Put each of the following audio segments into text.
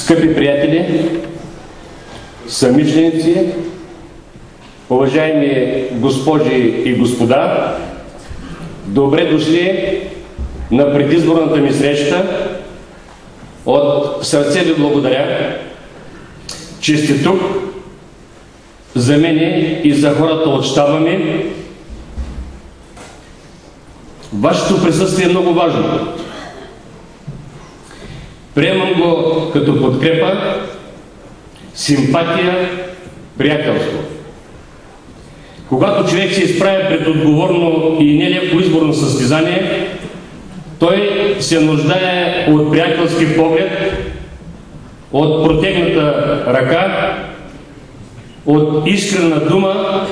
Скъпи приятели, съмишленици, уважаеми госпожи и господа, добре дошли на предизборната ми среща. От сърце ви благодаря, че сте тук за мене и за хората от щаба ми. Вашето присъствие е много важно. Приемам го като подкрепа, симпатия, приятелство. Когато човек се изправя пред отговорно и нелеко изборно състезание, той се нуждае от приятелски поглед, от протегната ръка, от искрена дума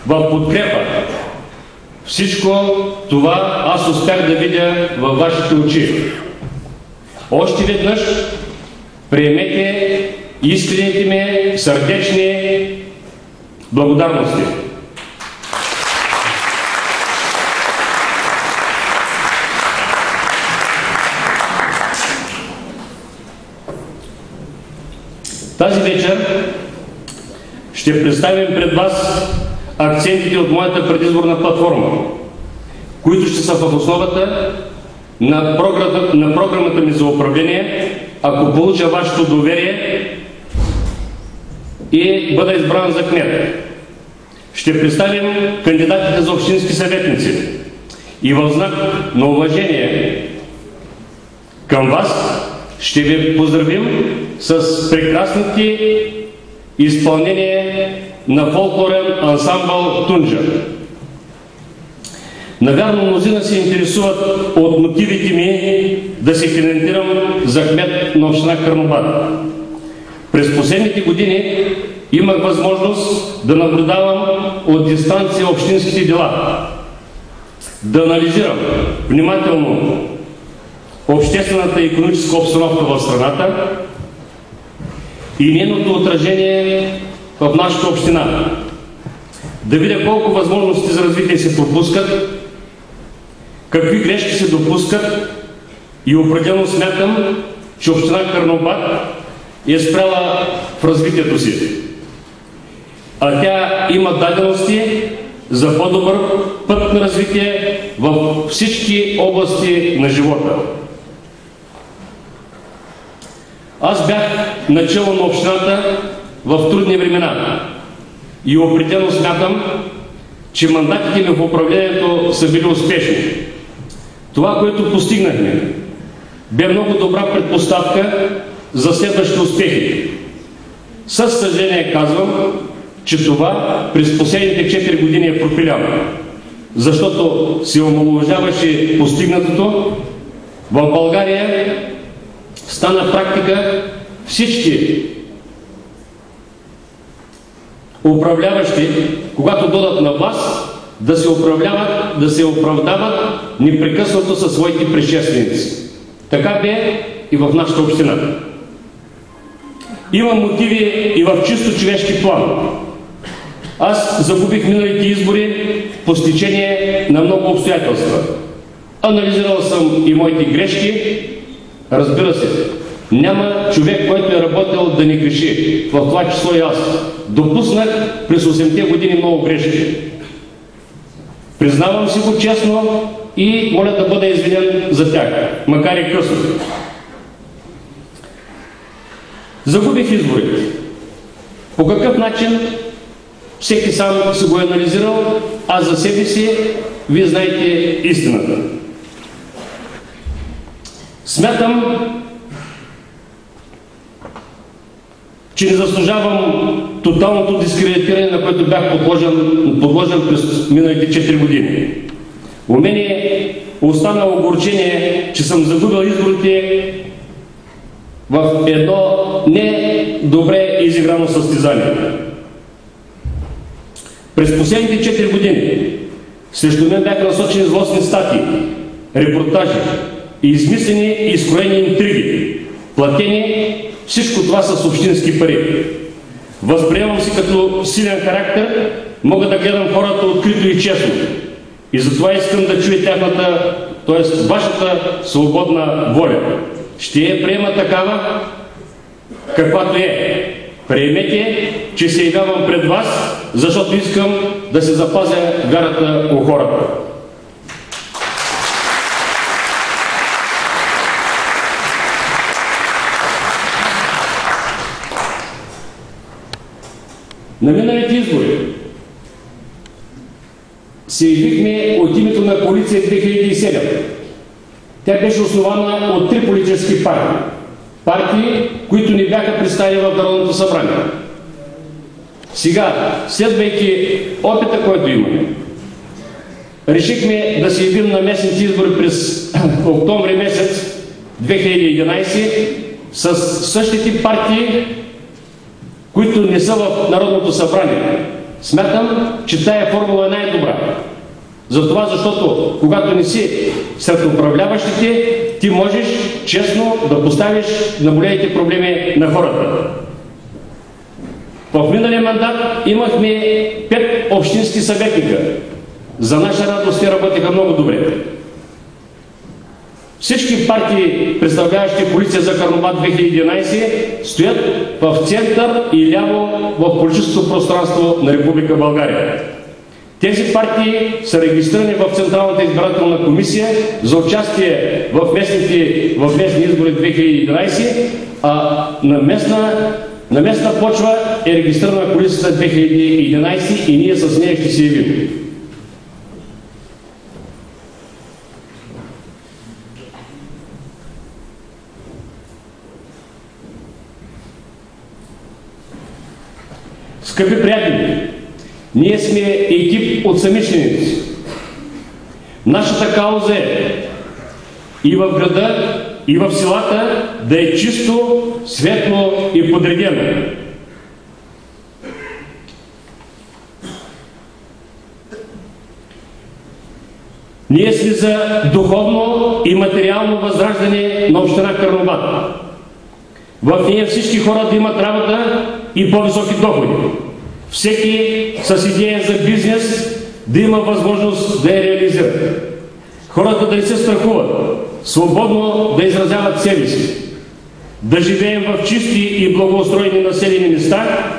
в подкрепа. Всичко това аз успях да видя във вашите очи. Още веднъж приемете искрените ми сърдечни благодарности. Тази вечер ще представим пред вас акцентите от моята предизборна платформа, които ще са в основата на програмата ми за управление, ако получа вашето доверие и бъда избран за кмет. Ще представим кандидатите за общински съветници и в знак на уважение към вас ще ви поздравим с прекрасните изпълнения на фолклорен ансамбъл Тунджа. Навярно мнозина се интересуват от мотивите ми да се кандидатирам за кмет на община Карнобат. През последните години имах възможност да наблюдавам от дистанция общинските дела, да анализирам внимателно обществената и икономическа обстановка в страната и нейното отражение в нашата община, да видя колко възможности за развитие се пропускат, какви грешки се допускат и определено смятам, че община Карнобат е спряла в развитието си. А тя има дадености за по-добър път на развитие във всички области на живота. Аз бях начало на общината в трудни времена и определено смятам, че мандатите ми в управлението са били успешни. Това, което постигнахме, бе много добра предпоставка за следващите успехи. Със съжаление казвам, че това през последните 4 години е пропиляно, защото се омаловажаваше постигнатото. В България стана практика всички управляващи, когато дойдат на власт, да се оправдават непрекъснато със своите предшественици. Така бе и в нашата община. Има мотиви и в чисто човешки план. Аз загубих миналите избори по стечение на много обстоятелства. Анализирал съм и моите грешки. Разбира се, няма човек, който е работил да не греши. В това число и аз. Допуснах през 8-те години много грешки. Признавам си го честно и моля да бъда извинен за тях, макар и късно. Загубих изборите. По какъв начин? Всеки сам се го е анализирал, а за себе си вие знаете истината. Смятам, че не заслужавам тоталното дискредитиране, на което бях подложен през миналите 4 години. У мене остана огорчение, че съм загубил изборите в едно не добре изиграно състезание. През последните 4 години срещу мен бяха насочени злостни статии, репортажи и измислени и изкроени интриги, платени, всичко това с общински пари. Възприемам си като силен характер, мога да гледам хората открито и честно. И затова искам да чуя тяхната, т.е. вашата свободна воля. Ще я приема такава, каквато е. Приемете, че се явявам пред вас, защото искам да се запазя вярата у хората. На миналите избори се явихме от името на коалиция 2007. Тя беше основана от 3 политически партии. Партии, които не бяха представени в Народното събрание. Сега, следвайки опита, който имаме, решихме да се явим на местните избори през октомври месец 2011 с същите партии, които не са в Народното събрание. Смятам, че тая формула е най-добра. Затова, защото когато не си сред управляващите, ти можеш честно да поставиш наболелите проблеми на хората. В миналия мандат имахме 5 общински съветника. За наша радост те работеха много добре. Всички партии, представляващи коалиция за Карнобат 2011, стоят в център и ляво в политическото пространство на Република България. Тези партии са регистрирани в Централната избирателна комисия за участие в местни избори 2011, а на местна почва е регистрирана коалицията 2011 и ние с нея ще се явим. Скъпи приятели, ние сме екип от самишленици. Нашата кауза е и в града, и в селата да е чисто, светло и подредено. Ние сме за духовно и материално възраждане на община Карнобат. В нея всички хора да имат работа и по-високи доходи. Всеки с идея за бизнес да има възможност да я реализира. Хората да не се страхуват, свободно да изразяват себе си. Да живеем в чисти и благоустроени населени места,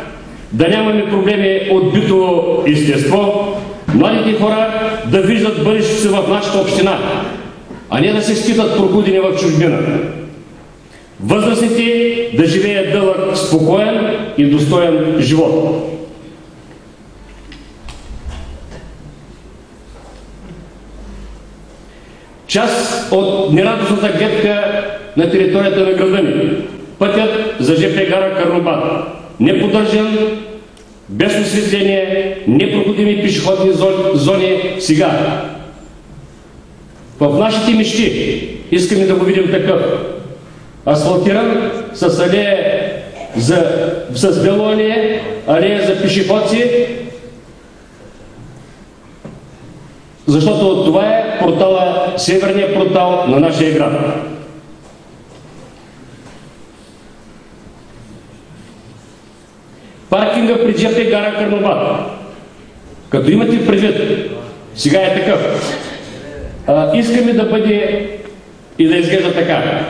да нямаме проблеми от битово естество, младите хора да виждат бъдещето си в нашата община, а не да се скитат прокудени в чужбина. Възрастните да живеят дълъг, спокоен и достоен живот. Част от нерадостната гледка на територията на града ни. Пътят за ЖП гара Карнобат. Неподдържан, без осветление, непроходими пешеходни зони сега. В нашите мечти искаме да го видим такъв. Асфалтиран, с алея с бело алея, алея за пешеходци, защото това е портала, северният портал на нашия град. Паркинга пред ЖП гара Карнобат. Като имате предвид, сега е такъв. Искаме да бъде и да изглежда така.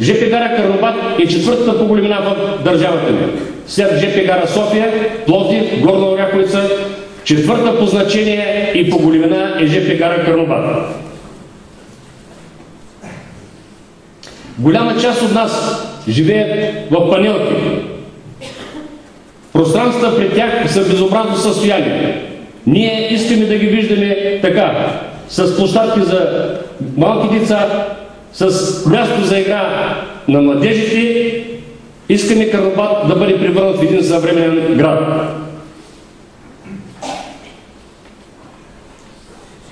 ЖП гара Карнобат е 4-та по големина в държавата ни. След ЖП гара София, Пловдив, Горна Оряховица, 4-та по значение и по големина е ЖП гара Карнобат. Голяма част от нас живеят в панелки. Пространствата пред тях са в безобразно състояние. Ние искаме да ги виждаме така, с площадки за малки деца, с място за игра на младежите. Искаме Карнобат да бъде превърнат в един съвременен град.